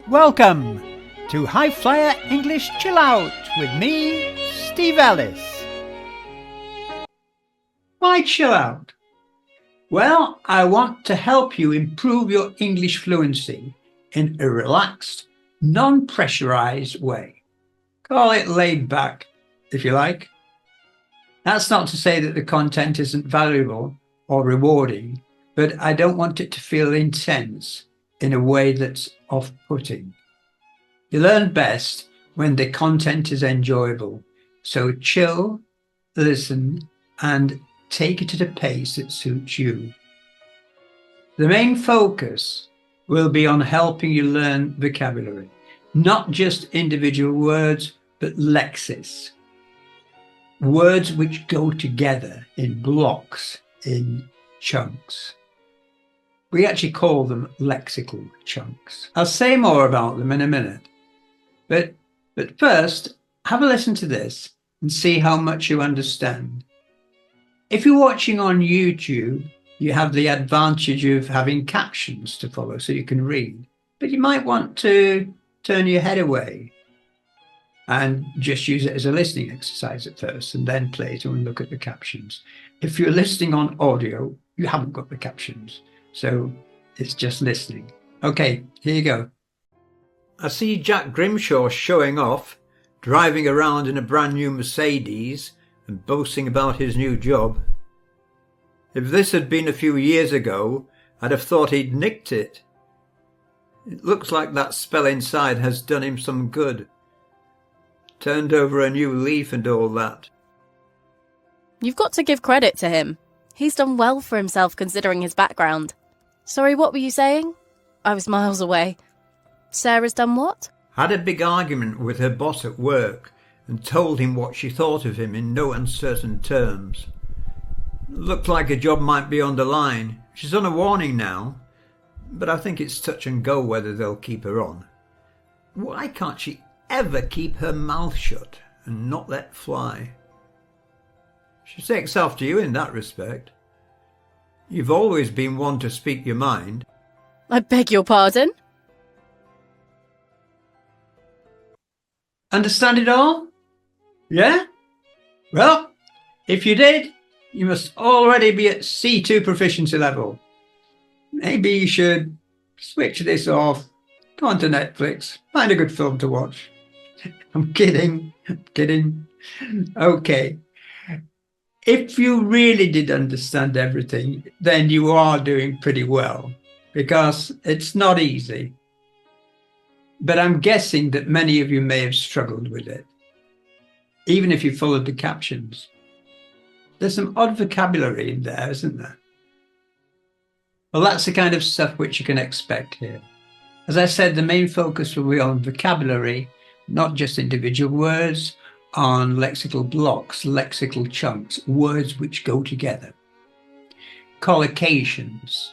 Welcome to High Flyer English Chill Out with me, Steve Ellis. Why chill out? Well, I want to help you improve your English fluency in a relaxed, non-pressurized way. Call it laid back, if you like. That's not to say that the content isn't valuable or rewarding, but I don't want it to feel intense in a way that's off-putting. You learn best when the content is enjoyable. So chill, listen, and take it at a pace that suits you. The main focus will be on helping you learn vocabulary, not just individual words, but lexis. Words which go together in blocks, in chunks. We actually call them lexical chunks. I'll say more about them in a minute. But first, have a listen to this and see how much you understand. If you're watching on YouTube, you have the advantage of having captions to follow so you can read. But you might want to turn your head away and just use it as a listening exercise at first and then play it and look at the captions. If you're listening on audio, you haven't got the captions. So it's just listening. Okay, here you go. I see Jack Grimshaw showing off, driving around in a brand new Mercedes and boasting about his new job. If this had been a few years ago, I'd have thought he'd nicked it. It looks like that spell inside has done him some good. Turned over a new leaf and all that. You've got to give credit to him. He's done well for himself considering his background. Sorry, what were you saying? I was miles away. Sarah's done what? Had a big argument with her boss at work and told him what she thought of him in no uncertain terms. Looked like a job might be on the line. She's on a warning now, but I think it's touch and go whether they'll keep her on. Why can't she ever keep her mouth shut and not let fly? She takes after you in that respect. You've always been one to speak your mind. I beg your pardon? Understand it all? Yeah? Well, if you did, you must already be at C2 proficiency level. Maybe you should switch this off, go onto Netflix, find a good film to watch. I'm kidding. Okay. If you really did understand everything, then you are doing pretty well, because it's not easy. But I'm guessing that many of you may have struggled with it, even if you followed the captions. There's some odd vocabulary in there, isn't there? Well, that's the kind of stuff which you can expect here. As I said, the main focus will be on vocabulary, not just individual words, on lexical blocks, lexical chunks, words which go together. Collocations,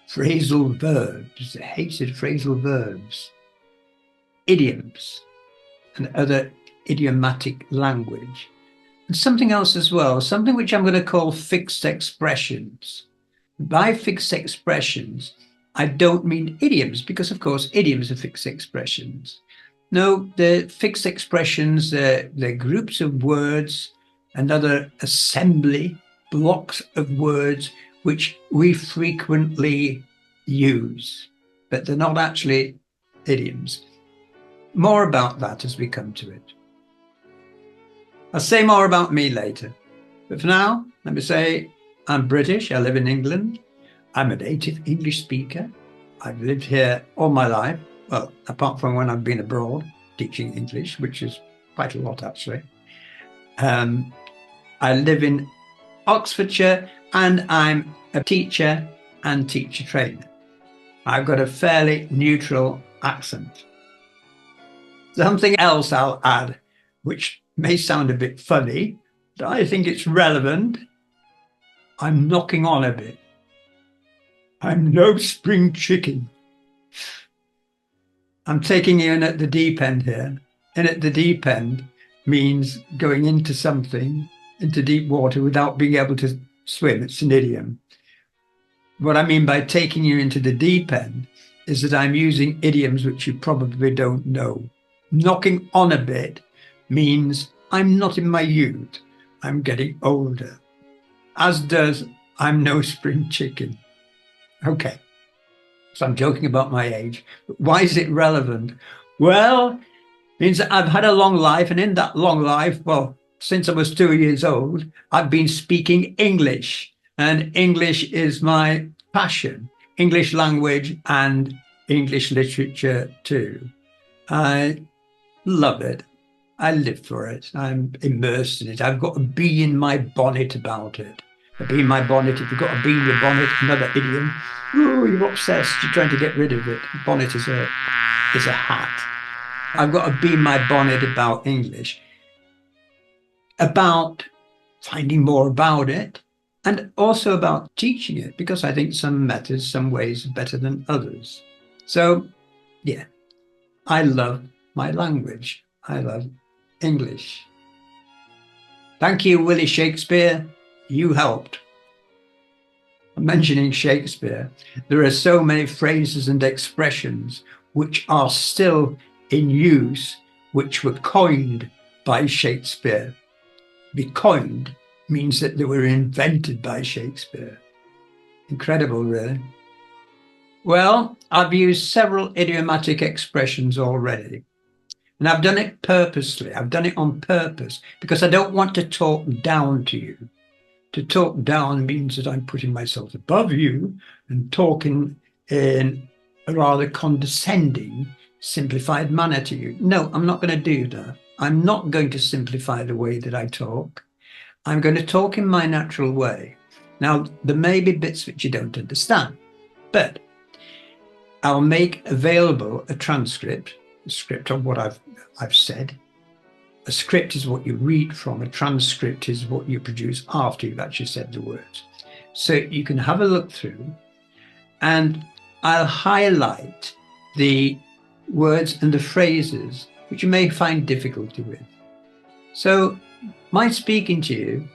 phrasal verbs, the hated phrasal verbs, idioms, and other idiomatic language. And something else as well, something which I'm going to call fixed expressions. By fixed expressions, I don't mean idioms, because of course idioms are fixed expressions. No, the fixed expressions, they're groups of words and other assembly blocks of words which we frequently use, but they're not actually idioms. More about that as we come to it. I'll say more about me later, but for now, let me say I'm British, I live in England, I'm a native English speaker, I've lived here all my life. Well, apart from when I've been abroad teaching English, which is quite a lot actually. I live in Oxfordshire and I'm a teacher and teacher trainer. I've got a fairly neutral accent. Something else I'll add, which may sound a bit funny, but I think it's relevant. I'm knocking on a bit. I'm no spring chicken. I'm taking you in at the deep end here. In at the deep end means going into something, into deep water without being able to swim. It's an idiom. What I mean by taking you into the deep end is that I'm using idioms which you probably don't know. Knocking on a bit means I'm not in my youth. I'm getting older. As does I'm no spring chicken. Okay, so I'm joking about my age. But why is it relevant? Well, it means that I've had a long life, and in that long life, well, since I was 2 years old, I've been speaking English, and English is my passion. English language and English literature too. I love it. I live for it. I'm immersed in it. I've got a bee in my bonnet about it. A bee in my bonnet. If you've got a bee in your bonnet, another idiom. Oh, you're obsessed. You're trying to get rid of it. Bonnet is a hat. I've got a bee in my bonnet about English, about finding more about it, and also about teaching it, because I think some methods, some ways are better than others. So, yeah, I love my language. I love English. Thank you, Willie Shakespeare. You helped. Mentioning Shakespeare, there are so many phrases and expressions which are still in use, which were coined by Shakespeare. Be coined means that they were invented by Shakespeare. Incredible, really. Well, I've used several idiomatic expressions already. And I've done it purposely. I've done it on purpose because I don't want to talk down to you. To talk down means that I'm putting myself above you and talking in a rather condescending, simplified manner to you. No, I'm not going to do that. I'm not going to simplify the way that I talk. I'm going to talk in my natural way. Now, there may be bits which you don't understand, but I'll make available a transcript, a script of what I've said. A script is what you read from. A transcript is what you produce after you've actually said the words. So you can have a look through, and I'll highlight the words and the phrases which you may find difficulty with. So my speaking to you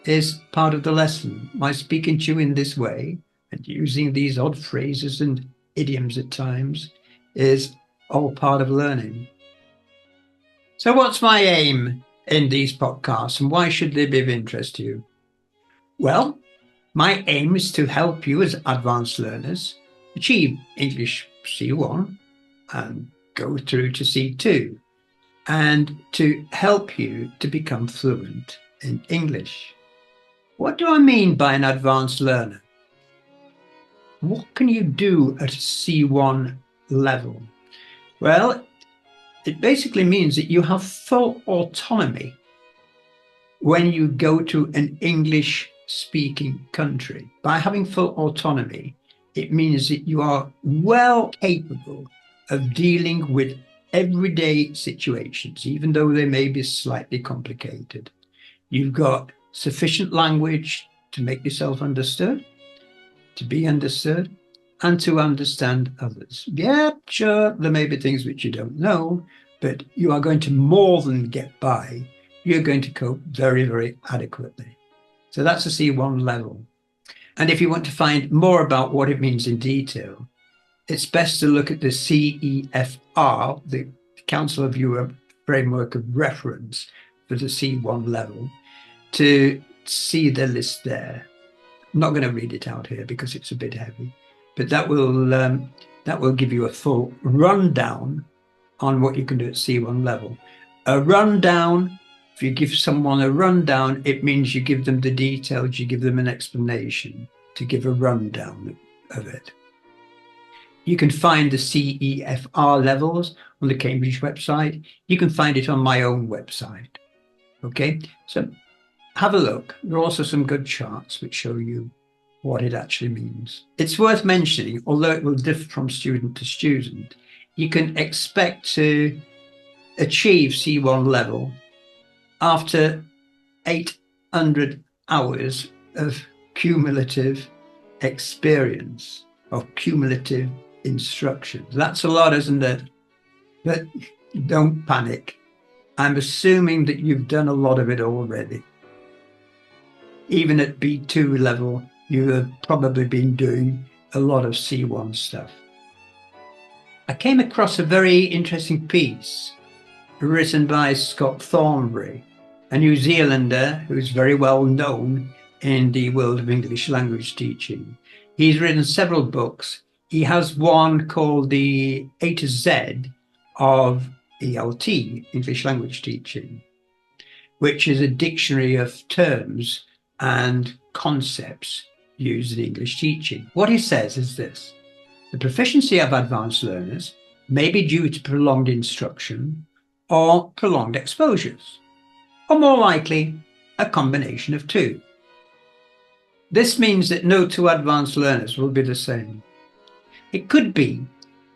is part of the lesson. My speaking to you in this way and using these odd phrases and idioms at times is all part of learning. So what's my aim in these podcasts, and why should they be of interest to you? Well, my aim is to help you as advanced learners achieve English C1 and go through to C2, and to help you to become fluent in English. What do I mean by an advanced learner? What can you do at a C1 level? Well, it basically means that you have full autonomy when you go to an English-speaking country. By having full autonomy, it means that you are well capable of dealing with everyday situations, even though they may be slightly complicated. You've got sufficient language to make yourself understood, to be understood, and to understand others. Yeah, sure, there may be things which you don't know, but you are going to more than get by. You're going to cope very, very adequately. So that's a C1 level. And if you want to find more about what it means in detail, it's best to look at the CEFR, the Council of Europe Framework of Reference for the C1 level, to see the list there. I'm not going to read it out here because it's a bit heavy, but that will give you a full rundown on what you can do at C1 level. A rundown, if you give someone a rundown, it means you give them the details, you give them an explanation to give a rundown of it. You can find the CEFR levels on the Cambridge website. You can find it on my own website. Okay, so have a look. There are also some good charts which show you what it actually means. It's worth mentioning, although it will differ from student to student, you can expect to achieve C1 level after 800 hours of cumulative experience, of cumulative instruction. That's a lot, isn't it? But don't panic. I'm assuming that you've done a lot of it already. Even at B2 level, you have probably been doing a lot of C1 stuff. I came across a very interesting piece written by Scott Thornbury, a New Zealander who's very well known in the world of English language teaching. He's written several books. He has one called the A to Z of ELT, English language teaching, which is a dictionary of terms and concepts used in English teaching. What he says is this: the proficiency of advanced learners may be due to prolonged instruction or prolonged exposures, or more likely, a combination of two. This means that no two advanced learners will be the same. It could be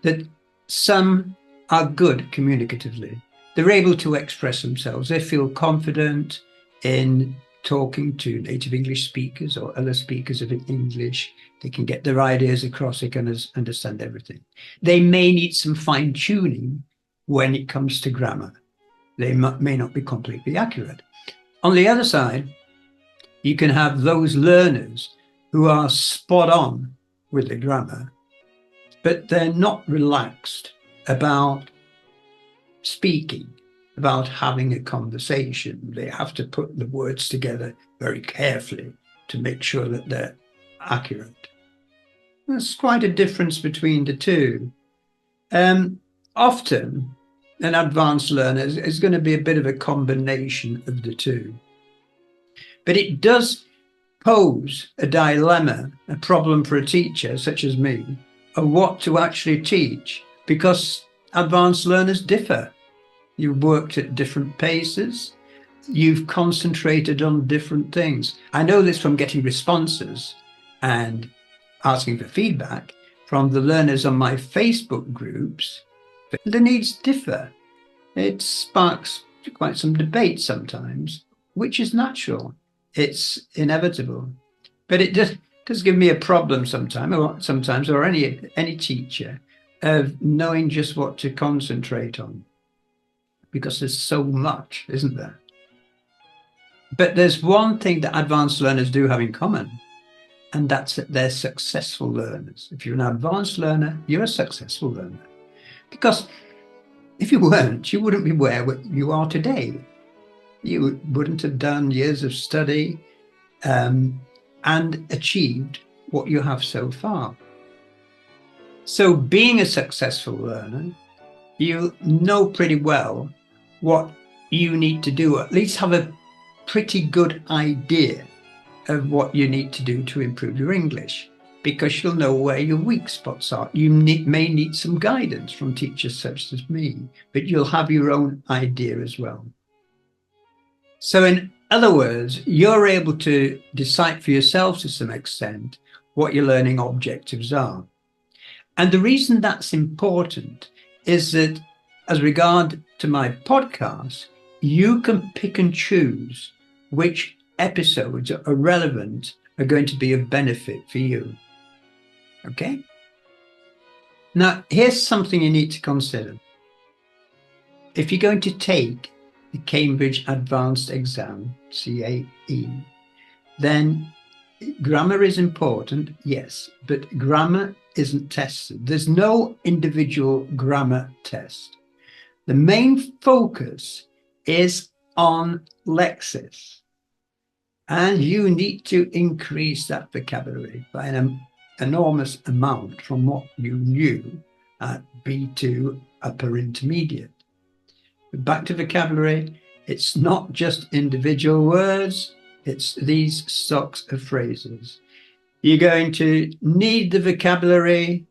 that some are good communicatively. They're able to express themselves. They feel confident in talking to native English speakers or other speakers of English. They can get their ideas across. They can understand everything. They may need some fine-tuning when it comes to grammar. They may not be completely accurate. On the other side, you can have those learners who are spot on with the grammar, but they're not relaxed about speaking, about having a conversation. They have to put the words together very carefully to make sure that they're accurate. There's quite a difference between the two. Often, an advanced learner is going to be a bit of a combination of the two. But it does pose a dilemma, a problem for a teacher such as me, of what to actually teach, because advanced learners differ. You've worked at different paces. You've concentrated on different things. I know this from getting responses and asking for feedback from the learners on my Facebook groups. The needs differ. It sparks quite some debate sometimes, which is natural. It's inevitable. But it does give me a problem sometimes, or any teacher, of knowing just what to concentrate on, because there's so much, isn't there? But there's one thing that advanced learners do have in common, and that's that they're successful learners. If you're an advanced learner, you're a successful learner. Because if you weren't, you wouldn't be where you are today. You wouldn't have done years of study and achieved what you have so far. So being a successful learner, you know pretty well what you need to do, or at least have a pretty good idea of what you need to do to improve your English, because you'll know where your weak spots are. You may need some guidance from teachers such as me, but you'll have your own idea as well. So in other words, you're able to decide for yourself to some extent what your learning objectives are. And the reason that's important is that, as regard to my podcast, you can pick and choose which episodes are relevant, are going to be of benefit for you. Okay? Now, here's something you need to consider. If you're going to take the Cambridge Advanced Exam, CAE, then grammar is important, yes, but grammar isn't tested. There's no individual grammar test. The main focus is on lexis, and you need to increase that vocabulary by an enormous amount from what you knew at B2 upper intermediate. But back to vocabulary, it's not just individual words, it's these stocks of phrases. You're going to need the vocabulary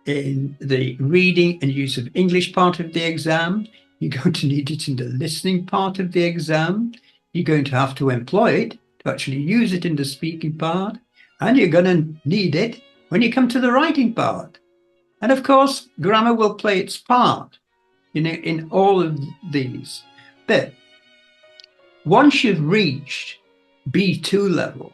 in the reading and use of English part of the exam. You're going to need it in the listening part of the exam. You're going to have to employ it to actually use it in the speaking part. And you're going to need it when you come to the writing part. And of course, grammar will play its part in all of these. But once you've reached B2 level,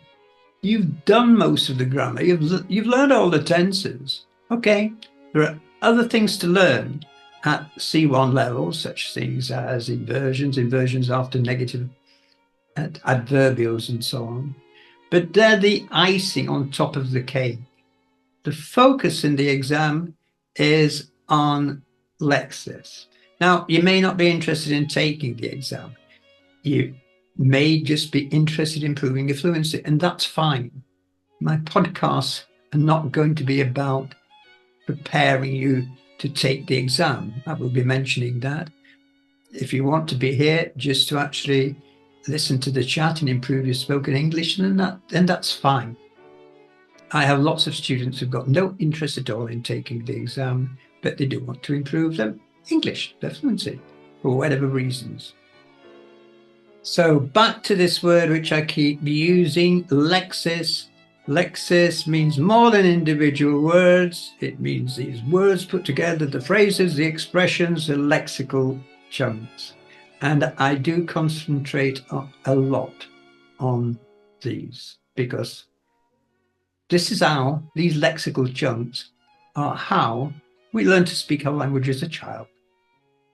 you've done most of the grammar. You've learned all the tenses. Okay, there are other things to learn at C1 level, such things as inversions after negative adverbials and so on. But they're the icing on top of the cake. The focus in the exam is on Lexis. Now, you may not be interested in taking the exam. You may just be interested in improving your fluency, and that's fine. My podcasts are not going to be about preparing you to take the exam. I will be mentioning that. If you want to be here just to actually listen to the chat and improve your spoken English, then that's fine. I have lots of students who've got no interest at all in taking the exam, but they do want to improve their English, their fluency, for whatever reasons. So back to this word which I keep using, Lexis. Lexis means more than individual words. It means these words put together, the phrases, the expressions, the lexical chunks. And I do concentrate a lot on these because this is how these lexical chunks are how we learn to speak our language as a child.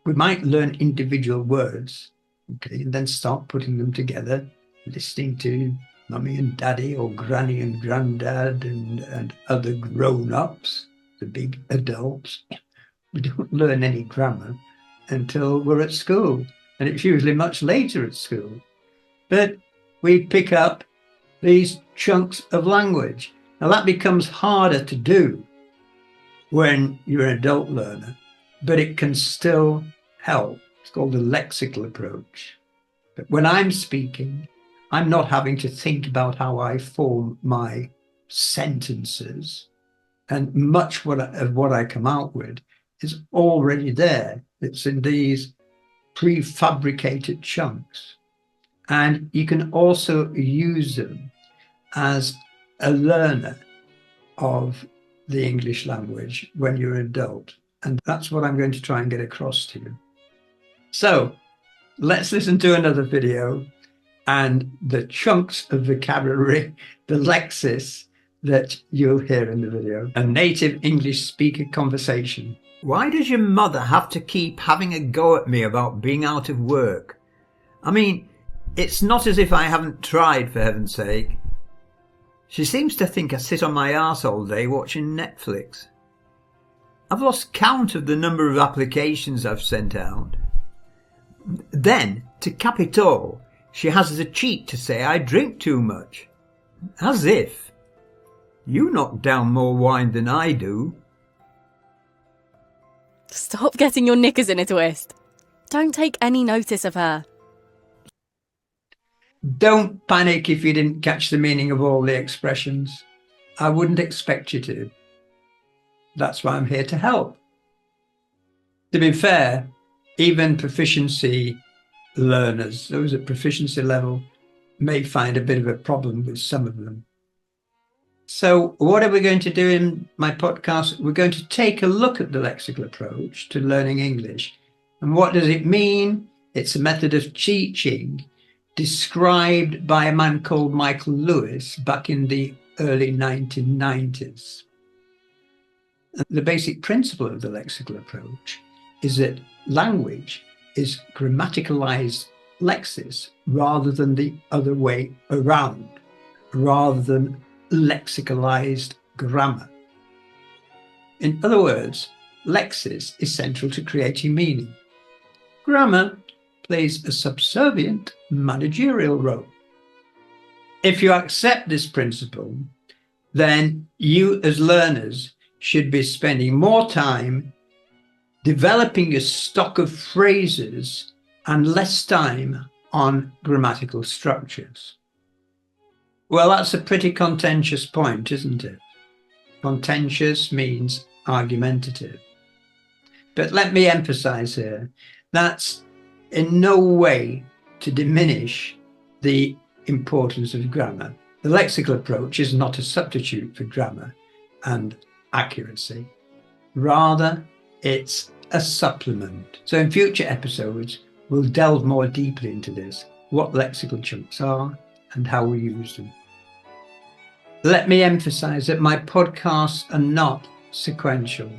We might learn individual words, okay, and then start putting them together, listening to mummy and daddy or granny and granddad and other grown-ups, the big adults. We don't learn any grammar until we're at school, and it's usually much later at school. But we pick up these chunks of language. Now that becomes harder to do when you're an adult learner, but it can still help. It's called the lexical approach. But when I'm speaking, I'm not having to think about how I form my sentences, and much of what I come out with is already there. It's in these prefabricated chunks. And you can also use them as a learner of the English language when you're an adult. And that's what I'm going to try and get across to you. So let's listen to another video and the chunks of vocabulary, the lexis that you'll hear in the video. A native English speaker conversation. Why does your mother have to keep having a go at me about being out of work? I mean, it's not as if I haven't tried, for heaven's sake. She seems to think I sit on my arse all day watching Netflix. I've lost count of the number of applications I've sent out. Then, to cap it all, she has the cheek to say I drink too much. As if. You knock down more wine than I do. Stop getting your knickers in a twist. Don't take any notice of her. Don't panic if you didn't catch the meaning of all the expressions. I wouldn't expect you to. That's why I'm here to help. To be fair, even proficiency learners, those at proficiency level, may find a bit of a problem with some of them. So what are we going to do in my podcast? We're going to take a look at the lexical approach to learning English. And what does it mean? It's a method of teaching described by a man called Michael Lewis back in the early 1990s. The basic principle of the lexical approach is that language is grammaticalized lexis rather than the other way around, rather than lexicalized grammar. In other words, lexis is central to creating meaning. Grammar plays a subservient managerial role. If you accept this principle, then you as learners should be spending more time developing a stock of phrases and less time on grammatical structures. Well, that's a pretty contentious point, isn't it? Contentious means argumentative. But let me emphasize here, that's in no way to diminish the importance of grammar. The lexical approach is not a substitute for grammar and accuracy. Rather, it's a supplement. So in future episodes, we'll delve more deeply into this, what lexical chunks are and how we use them. Let me emphasize that my podcasts are not sequential.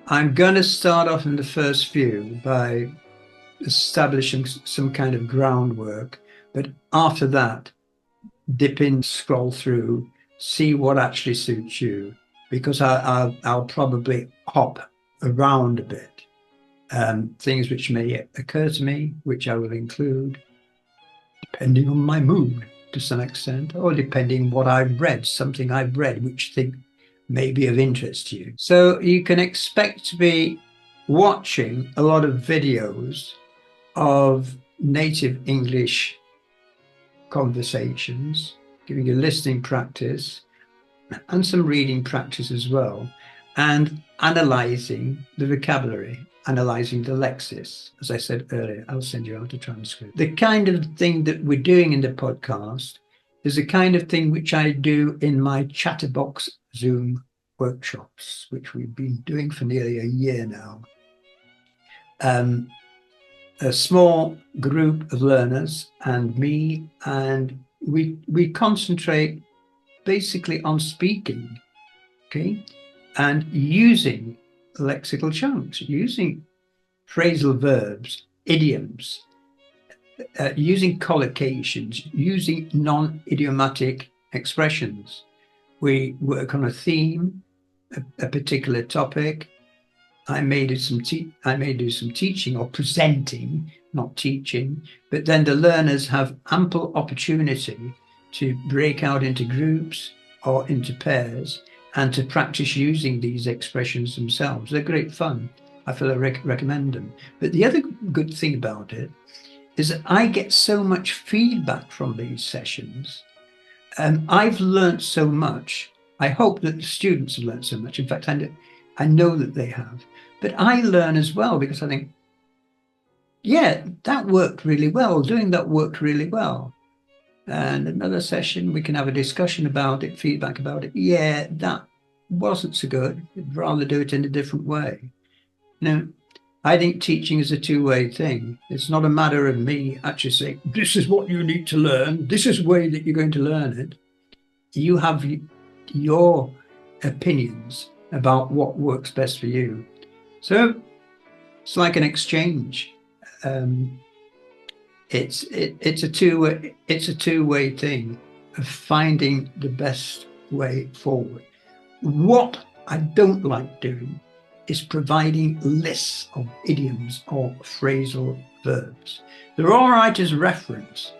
I'm going to start off in the first few by establishing some kind of groundwork, but after that, dip in, scroll through, see what actually suits you, because I'll probably hop around a bit. Things which may occur to me, which I will include, depending on my mood to some extent, or depending what I've read, something I've read which I think may be of interest to you. So you can expect to be watching a lot of videos of native English conversations, giving you listening practice and some reading practice as well, and analysing the vocabulary, analysing the lexis. As I said earlier, I'll send you out a transcript. The kind of thing that we're doing in the podcast is the kind of thing which I do in my Chatterbox Zoom workshops, which we've been doing for nearly a year now. A small group of learners and me, and we concentrate basically on speaking, okay, and using lexical chunks, using phrasal verbs, idioms, using collocations, using non-idiomatic expressions. We work on a theme, a particular topic. I may do some teaching or presenting, not teaching, but then the learners have ample opportunity to break out into groups or into pairs and to practice using these expressions themselves. They're great fun. I feel I recommend them. But the other good thing about it is that I get so much feedback from these sessions. I've learned so much. I hope that the students have learned so much. In fact, I know that they have. But I learn as well because I think, yeah, that worked really well. Doing that worked really well. And another session, we can have a discussion about it, feedback about it. Yeah, that wasn't so good. I'd rather do it in a different way. I think teaching is a two-way thing. It's not a matter of me actually saying, this is what you need to learn. This is the way that you're going to learn it. You have your opinions about what works best for you. So it's like an exchange. It's a two-way thing of finding the best way forward. What I don't like doing is providing lists of idioms or phrasal verbs. They're all right as reference,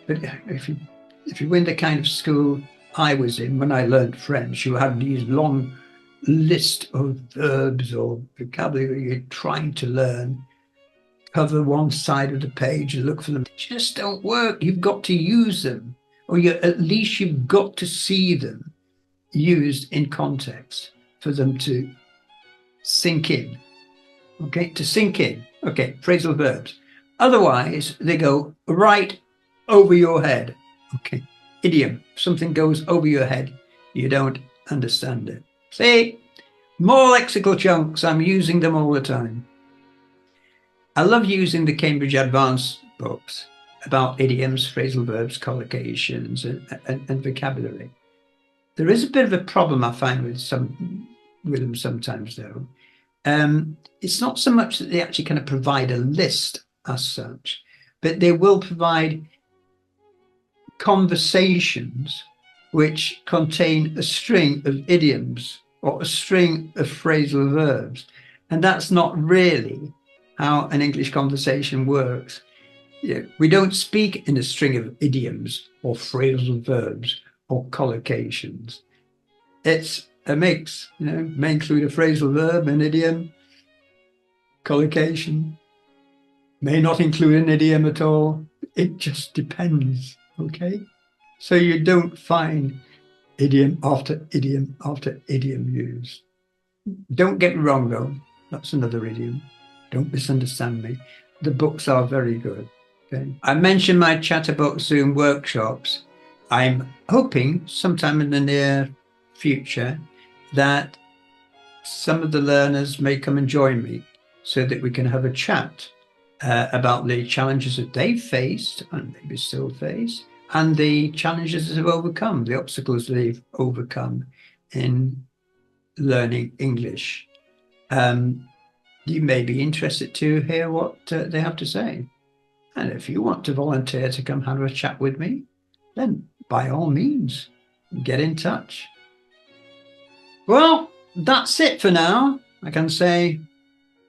but if you were in the kind of school I was in when I learned French, you had these long list of verbs or vocabulary you're trying to learn, cover one side of the page and look for them. They just don't work. You've got to use them, or at least you've got to see them used in context for them to sink in. Okay, to sink in. Okay, phrasal verbs. Otherwise, they go right over your head. Okay, idiom. Something goes over your head. You don't understand it. See, more lexical chunks. I'm using them all the time. I love using the Cambridge Advanced books about idioms, phrasal verbs, collocations, and vocabulary. There is a bit of a problem I find with them sometimes, though. It's not so much that they actually kind of provide a list as such, but they will provide conversations which contain a string of idioms or a string of phrasal verbs. And that's not really how an English conversation works. We don't speak in a string of idioms or phrasal verbs or collocations. It's a mix, may include a phrasal verb, an idiom, collocation, may not include an idiom at all. It just depends, okay? So you don't find idiom after idiom after idiom used. Don't get me wrong, though. That's another idiom. Don't misunderstand me. The books are very good, okay? I mentioned my Chatterbox Zoom workshops. I'm hoping sometime in the near future that some of the learners may come and join me so that we can have a chat about the challenges that they've faced and maybe still face, and the challenges that they've overcome, the obstacles they've overcome in learning English. You may be interested to hear what they have to say. And if you want to volunteer to come have a chat with me, then by all means, get in touch. Well, that's it for now. I can say,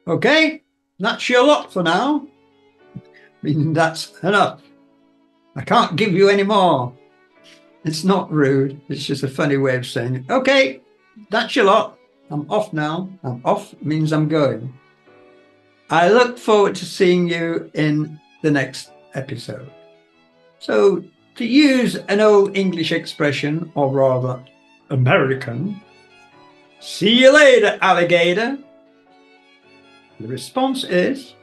okay, that's your lot for now. Meaning that's enough. I can't give you any more. It's not rude. It's just a funny way of saying, okay, that's your lot. I'm off now. I'm off means I'm going. I look forward to seeing you in the next episode. So, to use an old English expression, or rather American, see you later, alligator. The response is,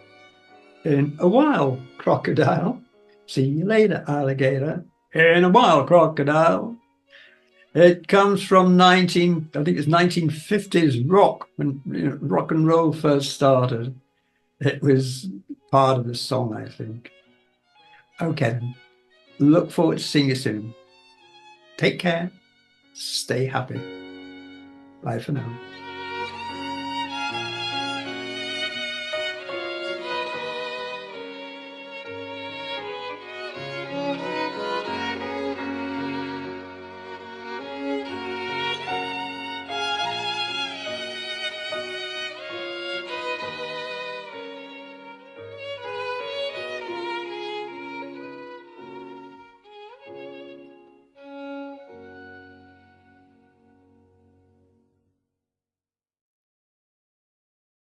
in a while, crocodile. See you later, alligator. In a while, crocodile. It comes from 1950s rock, when rock and roll first started. It was part of the song, I think. Okay, look forward to seeing you soon. Take care. Stay happy. Bye for now.